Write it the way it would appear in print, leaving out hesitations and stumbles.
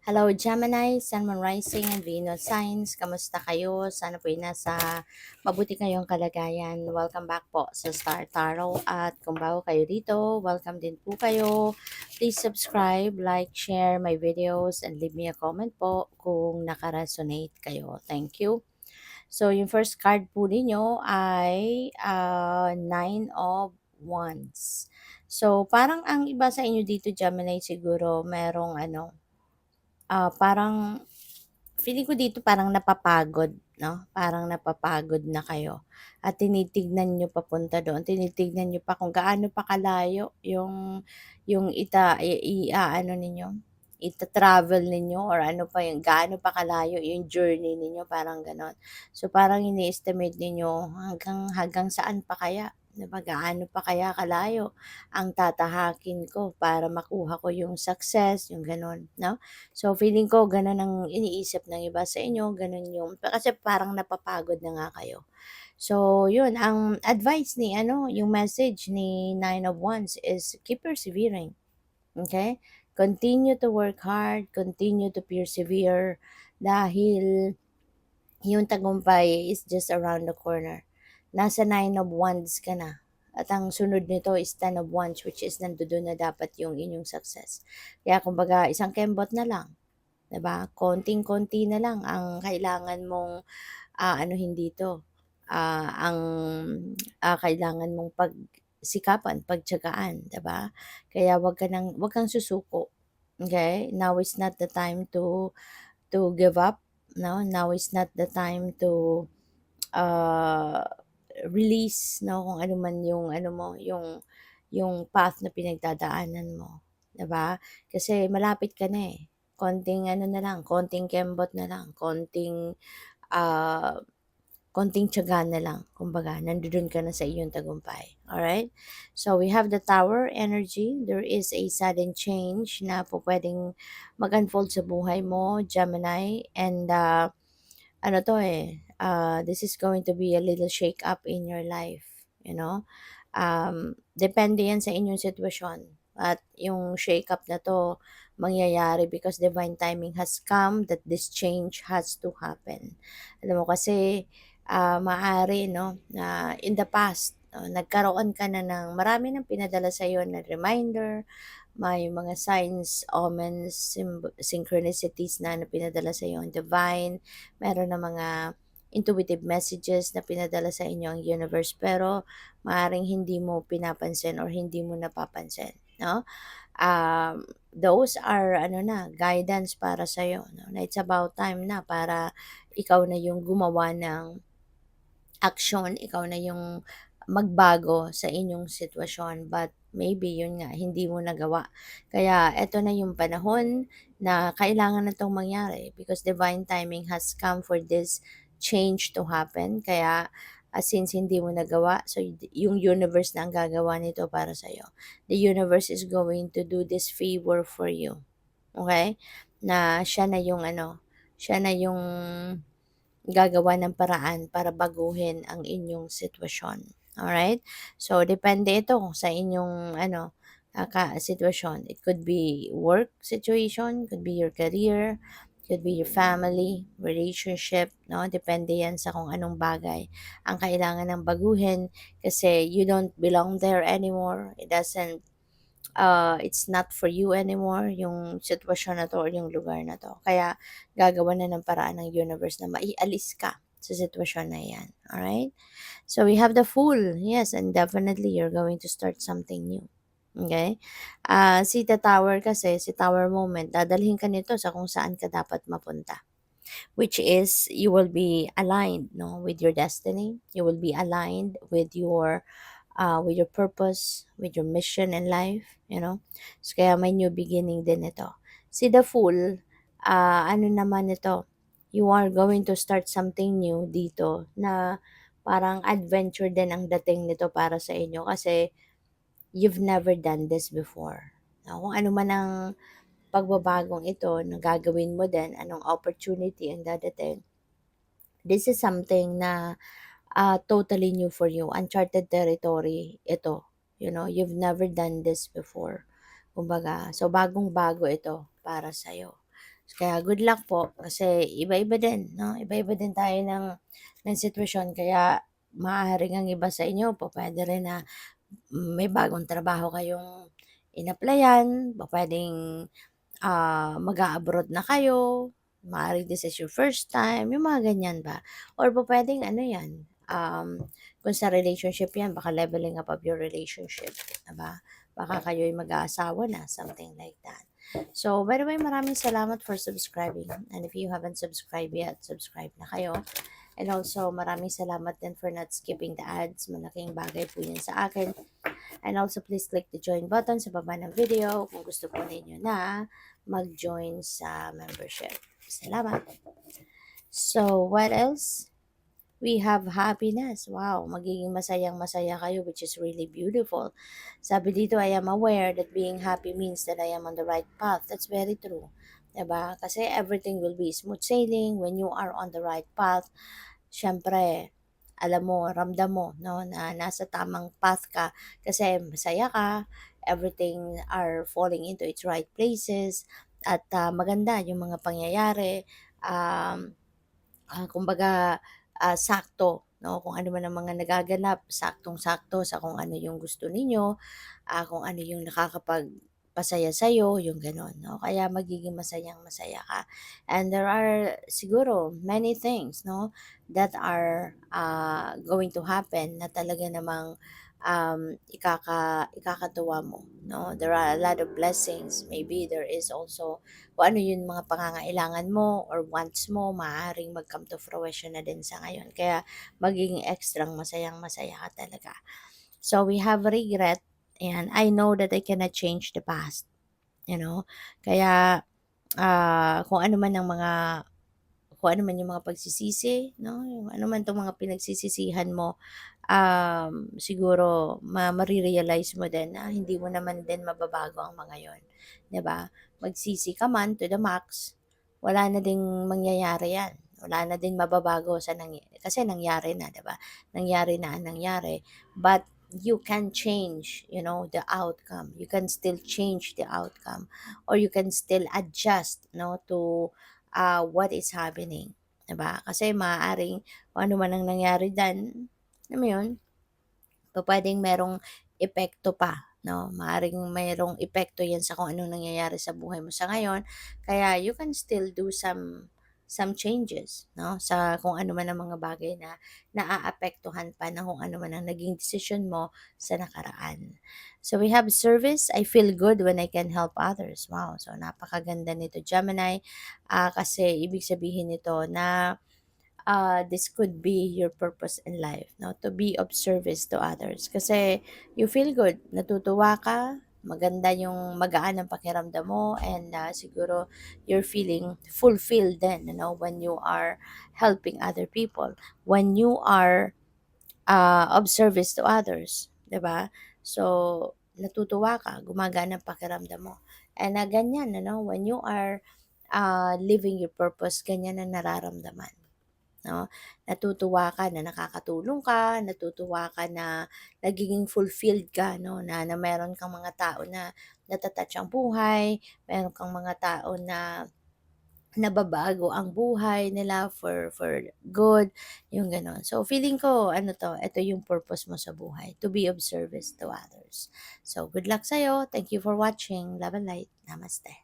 Hello Gemini, Sun, Moon Rising, and Venus Signs. Kamusta kayo? Sana po nasa mabuti kayong kalagayan. Welcome back po sa Star Tarot. At kung bago kayo dito, welcome din po kayo. Please subscribe, like, share my videos, and leave me a comment po kung nakaresonate kayo. Thank you. So, yung first card po ninyo ay Nine of Wands. So, parang ang iba sa inyo dito, Gemini, siguro merong parang feeling ko dito parang napapagod, 'no? Parang napapagod na kayo at tinitignan niyo papunta doon, tinitignan niyo pa kung gaano pa kalayo yung i-aano ninyo, ita-travel ninyo or ano pa yung gaano pa kalayo yung journey ninyo, parang gano'n. So, parang ini-estimate ninyo hanggang hanggang saan pa kaya, 'di ba? Gaano pa kaya kalayo ang tatahakin ko para makuha ko yung success, yung gano'n, 'no? So, feeling ko gano'n ang iniisip ng iba sa inyo, gano'n yung kasi parang napapagod na nga kayo. So, yun ang advice ni yung message ni Nine of Wands is keep persevering, okay? Continue to work hard, continue to persevere dahil yung tagumpay is just around the corner. Nasa Nine of Wands ka na. At ang sunod nito is Ten of Wands, which is nandoon na dapat yung inyong success. Kaya kumbaga, isang kembot na lang. 'Di ba? Konting-konti na lang ang kailangan mong, anuhin dito, ang, kailangan mong pagsikapan, pagtiyagaan, 'di ba? Kaya 'wag kang susuko, okay? Now is not the time to give up, 'no? Now is not the time to, uh, release, 'no, kung ano man yung ano mo, yung path na pinagdadaanan mo, 'di ba? Kasi malapit ka na, eh. Konting ano na lang, konting kembot na lang, ah, konting tiyaga na lang. Kumbaga, nandoon ka na sa iyong tagumpay. Alright? So, we have the Tower energy. There is a sudden change na po pwedeng mag-unfold sa buhay mo, Gemini. And, ano to this is going to be a little shake up in your life, you know? Depende yan sa inyong sitwasyon. At yung shake up na to, mangyayari because divine timing has come that this change has to happen. Alam mo kasi, maaari, no, na in the past, nagkaroon ka na ng marami ng pinadala sa iyo na reminder, may mga signs, omens, synchronicities na pinadala sa iyo ang divine, meron na mga intuitive messages na pinadala sa inyo ang universe pero maaring hindi mo pinapansin or hindi mo napapansin, no? Those are ano na, guidance para sa iyo, no? Na it's about time na para ikaw na yung gumawa ng aksyon, ikaw na yung magbago sa inyong sitwasyon. But maybe yun nga, hindi mo nagawa. Kaya eto na yung panahon na kailangan na itong mangyari because divine timing has come for this change to happen. Kaya since hindi mo nagawa, so yung universe na ang gagawa nito para sa'yo. The universe is going to do this favor for you. Okay? Na siya na yung siya na yung gagawa ng paraan para baguhin ang inyong sitwasyon. Alright? So, depende ito sa inyong sitwasyon. It could be work situation, could be your career, could be your family, relationship, no? Depende yan sa kung anong bagay ang kailangan ng baguhin kasi you don't belong there anymore. It's not for you anymore yung sitwasyon na to or yung lugar na to. Kaya gagawa na ng paraan ng universe na maialis ka sa sitwasyon na yan. Alright? So we have the Fool. Yes, and definitely you're going to start something new. Okay? Si the Tower kasi, si Tower Moment, dadalhin ka nito sa kung saan ka dapat mapunta. Which is, you will be aligned, no, with your destiny. You will be aligned with your purpose, with your mission in life, you know. So, kaya may new beginning din ito. See the Fool, ano naman ito, you are going to start something new dito na parang adventure din ang dating nito para sa inyo kasi you've never done this before. Kung ano man ang pagbabagong ito na gagawin mo din, anong opportunity ang dadating, this is something na totally new for you, uncharted territory ito. You know, you've never done this before. Kumbaga, so bagong-bago ito para sa'yo. Kaya good luck po kasi iba-iba din, 'no? Iba-iba din tayo ng sitwasyon kaya maaaring ang iba sa inyo pupuwede rin na may bagong trabaho kayong in-applyan, pupuwedeng mag-a-abroad na kayo, maaaring this is your first time, yung mga ganyan ba. Or pupuwedeng ano 'yan, kung sa relationship 'yan baka leveling up of your relationship, 'di ba? Baka kayo'y mag-aasawa na, something like that. So, by the way, maraming salamat for subscribing and if you haven't subscribed yet, subscribe na kayo. And also, maraming salamat din for not skipping the ads. Malaking bagay po yun sa akin. And also, please click the join button sa baba ng video kung gusto po ninyo na mag-join sa membership. Salamat! So, what else? We have happiness. Wow, magiging masayang-masaya kayo, which is really beautiful. Sabi dito, I am aware that being happy means that I am on the right path. That's very true. Diba? Kasi everything will be smooth sailing when you are on the right path. Siyempre, alam mo, ramdam mo, no, na nasa tamang path ka kasi masaya ka, everything are falling into its right places, at maganda yung mga pangyayari. Um, kumbaga, sakto, no? Kung ano man ang mga nagaganap, saktong-sakto sa kung ano yung gusto ninyo, kung ano yung nakakapagpasaya sa'yo, yung gano'n, no? Kaya magiging masayang-masaya ka. And there are siguro many things, no, that are going to happen na talaga namang ikakatuwa mo, no? There are a lot of blessings. Maybe there is also kung ano yung mga pangangailangan mo or wants mo, maaaring mag-come to fruition na din sa ngayon. Kaya magiging extrang masayang-masaya ka talaga. So we have regret and I know that I cannot change the past, you know. Kaya kung ano man ang mga kung ano man yung mga pagsisisi, no, yung ano man 'tong mga pinagsisisihan mo, siguro mare-realize mo din na hindi mo naman din mababago ang mga yon, 'di ba? Magsisi ka man to the max, wala na ding mangyayari 'yan. Wala na din mababago sa kasi nangyari na, 'di ba? Nangyari na ang nangyari, but you can change, you know, the outcome. You can still change the outcome or you can still adjust, no, to what is happening, 'di ba? Kasi maaaring kung ano man ang nangyari diyan, alam mo 'yun, pupuwedeng merong epekto pa, 'no? Maaaring mayroong epekto 'yan sa kung anong nangyayari sa buhay mo sa ngayon, kaya you can still do some changes, 'no, sa kung ano man ang mga bagay na naaapektuhan pa ng kung ano man ang naging desisyon mo sa nakaraan. So we have service, I feel good when I can help others. Wow, so napakaganda nito Gemini, kasi ibig sabihin nito na this could be your purpose in life, no? To be of service to others. Kasi you feel good, natutuwa ka, maganda yung magaan ang pakiramdam mo, and siguro you're feeling fulfilled then, you know, when you are helping other people, when you are of service to others, 'di ba? So, natutuwa ka, gumagana ang pakiramdam mo. And ganyan, ano, when you are living your purpose, ganyan ang nararamdaman. No? Natutuwa ka na nakakatulong ka, natutuwa ka na nagiging fulfilled ka, no? Na meron kang mga tao na natatouch ang buhay, meron kang mga tao na nababago ang buhay nila for good, yung gano'n. So, feeling ko ano 'to, ito yung purpose mo sa buhay, to be of service to others. So, good luck sa'yo. Thank you for watching. Love and light. Namaste.